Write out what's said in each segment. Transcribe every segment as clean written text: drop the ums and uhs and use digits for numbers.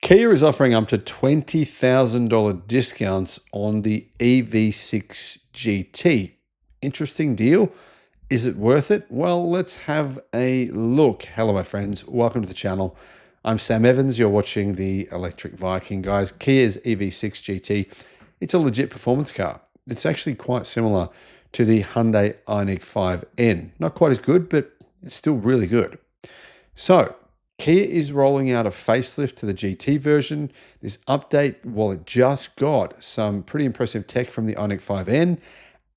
Kia is offering up to $20,000 discounts on the EV6 GT. Interesting deal. Is it worth it? Well, let's have a look. Hello, my friends. Welcome to the channel. I'm Sam Evans. You're watching the Electric Viking, guys. Kia's EV6 GT. It's a legit performance car. It's actually quite similar to the Hyundai Ioniq 5N. Not quite as good, but it's still really good. So, Kia is rolling out a facelift to the GT version. This update, well, it just got some pretty impressive tech from the Ioniq 5N.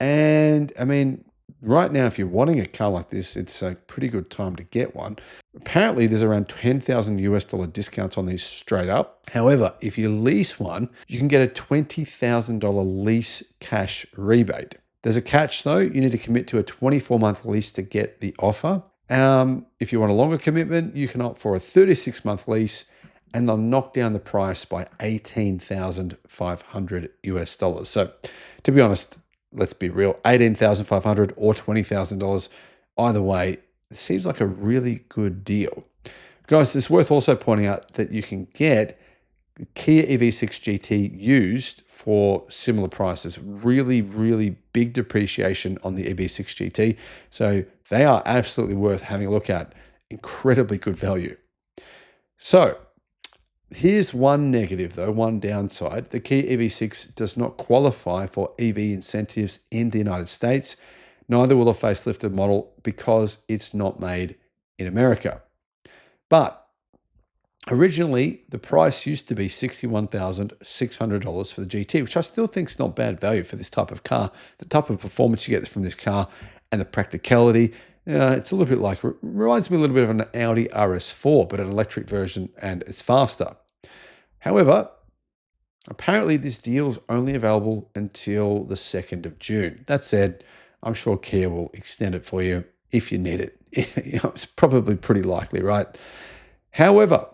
And I mean, right now, if you're wanting a car like this, it's a pretty good time to get one. Apparently, there's around $10,000 discounts on these straight up. However, if you lease one, you can get a $20,000 lease cash rebate. There's a catch though. You need to commit to a 24-month lease to get the offer. If you want a longer commitment, you can opt for a 36-month lease, and they'll knock down the price by $18,500. So, to be honest, let's be real, $18,500 or $20,000, either way, it seems like a really good deal. Guys, it's worth also pointing out that you can get Kia EV6 GT used for similar prices. Really, really big depreciation on the EV6 GT. So they are absolutely worth having a look at. Incredibly good value. So here's one negative though, one downside. The Kia EV6 does not qualify for EV incentives in the United States. Neither will a facelifted model because it's not made in America. But originally, the price used to be $61,600 for the GT, which I still think is not bad value for this type of car. The type of performance you get from this car and the practicality, it's a little bit like, reminds me a little bit of an Audi RS4, but an electric version, and it's faster. However, apparently this deal is only available until the 2nd of June. That said, I'm sure Kia will extend it for you if you need it. It's probably pretty likely, right? However,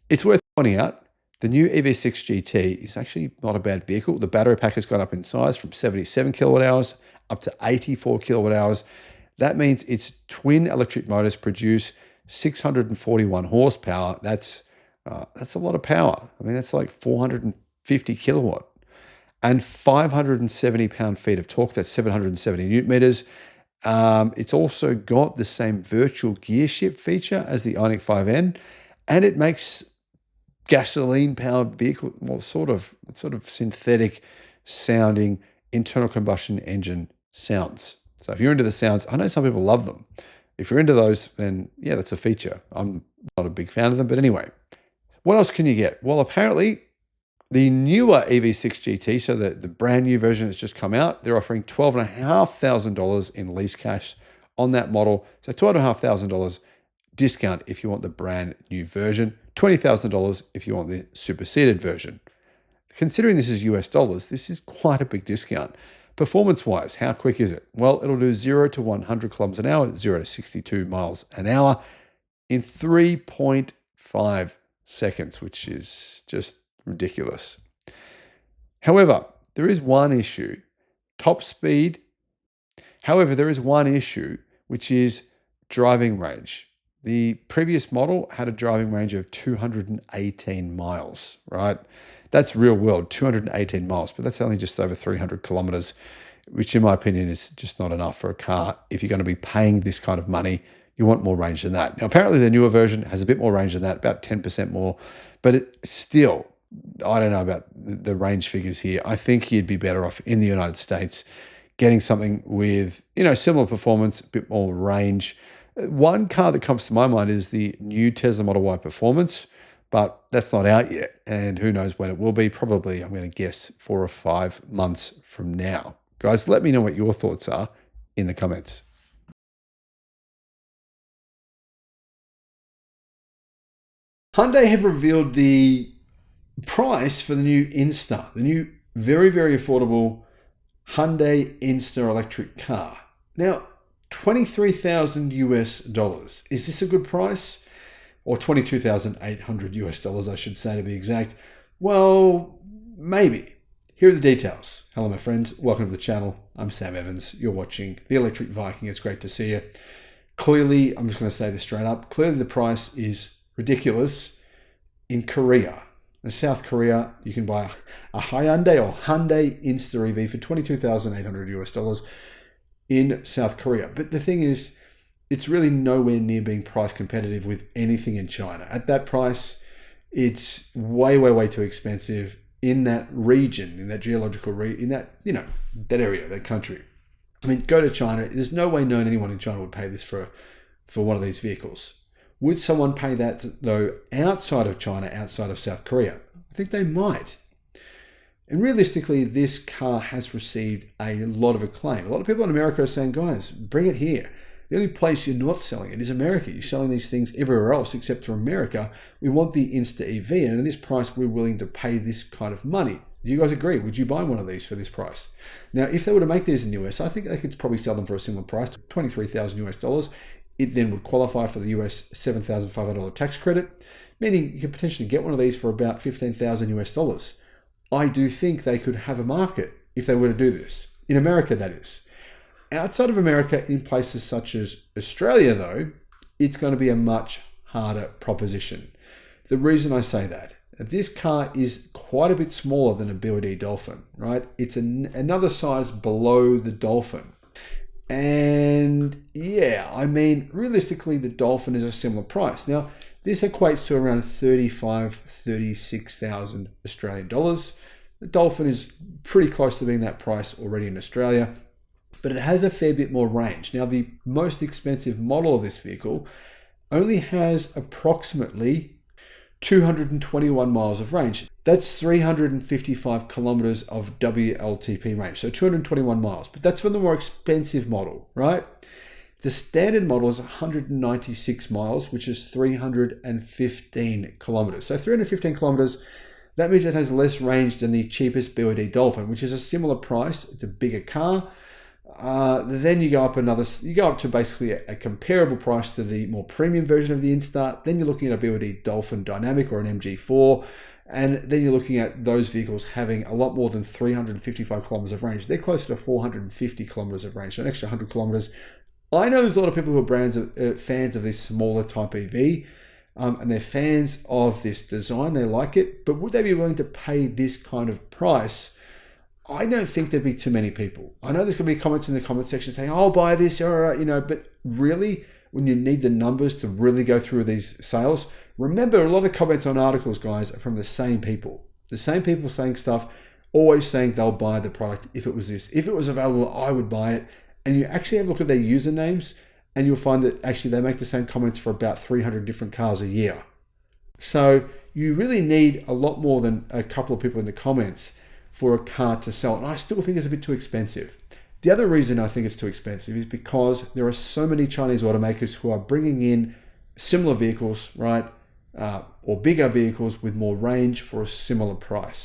it's worth pointing out, the new EV6 GT is actually not a bad vehicle. The battery pack has gone up in size from 77 kilowatt hours up to 84 kilowatt hours. That means its twin electric motors produce 641 horsepower. That's a lot of power. I mean, that's like 450 kilowatt and 570 pound-feet of torque. That's 770 newton meters. It's also got the same virtual gear shift feature as the Ioniq 5N, and it makes gasoline-powered vehicle, well, sort of synthetic sounding internal combustion engine sounds. So if you're into the sounds, I know some people love them. If you're into those, then yeah, that's a feature. I'm not a big fan of them, but anyway. What else can you get? Well, apparently the newer EV6 GT, so the brand new version that's just come out, they're offering $12,500 in lease cash on that model. So $12,500 discount if you want the brand new version, $20,000 if you want the superseded version. Considering this is US dollars, this is quite a big discount. Performance-wise, how quick is it? Well, it'll do 0 to 100 kilometers an hour, 0 to 62 miles an hour in 3.5 seconds, which is just ridiculous. However, there is one issue. Top speed. However, there is one issue, which is driving range. The previous model had a driving range of 218 miles, right? That's real world, 218 miles, but that's only just over 300 kilometers, which in my opinion is just not enough for a car. If you're going to be paying this kind of money, you want more range than that. Now, apparently the newer version has a bit more range than that, about 10% more, but it still, I don't know about the range figures here. I think you'd be better off in the United States getting something with, similar performance, a bit more range. One car that comes to my mind is the new Tesla Model Y Performance, but that's not out yet. And who knows when it will be. Probably, I'm going to guess 4 or 5 months from now. Guys, let me know what your thoughts are in the comments. Hyundai have revealed the price for the new Insta, the new very, very affordable Hyundai Insta electric car. Now, $23,000 US. Is this a good price? Or $22,800 US, I should say, to be exact. Well, maybe. Here are the details. Hello, my friends. Welcome to the channel. I'm Sam Evans. You're watching the Electric Viking. It's great to see you. Clearly, I'm just going to say this straight up. Clearly, the price is ridiculous in Korea. In South Korea, you can buy a Hyundai or Hyundai Insta EV for $22,800 in South Korea. But the thing is, it's really nowhere near being price competitive with anything in China. At that price, it's way, way, way too expensive in that region, in that geological region, in that, that area, that country. I mean, go to China. There's no way known anyone in China would pay this for one of these vehicles. Would someone pay that, though, outside of China, outside of South Korea? I think they might. And realistically, this car has received a lot of acclaim. A lot of people in America are saying, guys, bring it here. The only place you're not selling it is America. You're selling these things everywhere else except for America. We want the Insta EV, and at this price, we're willing to pay this kind of money. Do you guys agree? Would you buy one of these for this price? Now, if they were to make these in the US, I think they could probably sell them for a similar price, $23,000. It then would qualify for the US $7,500 tax credit, meaning you could potentially get one of these for about $15,000. I do think they could have a market if they were to do this. In America, that is. Outside of America, in places such as Australia, though, it's going to be a much harder proposition. The reason I say that, this car is quite a bit smaller than a BYD Dolphin, right? It's another size below the Dolphin. And yeah, I mean, realistically, the Dolphin is a similar price. Now, this equates to around 36,000 Australian dollars. The Dolphin is pretty close to being that price already in Australia, but it has a fair bit more range. Now, the most expensive model of this vehicle only has approximately 221 miles of range. That's 355 kilometers of WLTP range, so 221 miles. But that's for the more expensive model, right? The standard model is 196 miles, which is 315 kilometers. So 315 kilometers, that means it has less range than the cheapest BYD Dolphin, which is a similar price. It's a bigger car. Then you go up to basically a comparable price to the more premium version of the Insta. Then you're looking at a BYD Dolphin Dynamic or an MG4. And then you're looking at those vehicles having a lot more than 355 kilometers of range. They're closer to 450 kilometers of range, so an extra 100 kilometers. I know there's a lot of people who are fans of this smaller type EV, and they're fans of this design. They like it, but would they be willing to pay this kind of price? I don't think there'd be too many people. I know there's going to be comments in the comment section saying, "I'll buy this," or but really, when you need the numbers to really go through these sales, remember a lot of comments on articles, guys, are from the same people. The same people saying stuff, always saying they'll buy the product if it was this. If it was available, I would buy it. And you actually have a look at their usernames, and you'll find that actually they make the same comments for about 300 different cars a year. So you really need a lot more than a couple of people in the comments for a car to sell. And I still think it's a bit too expensive. The other reason I think it's too expensive is because there are so many Chinese automakers who are bringing in similar vehicles, right? Or bigger vehicles with more range for a similar price.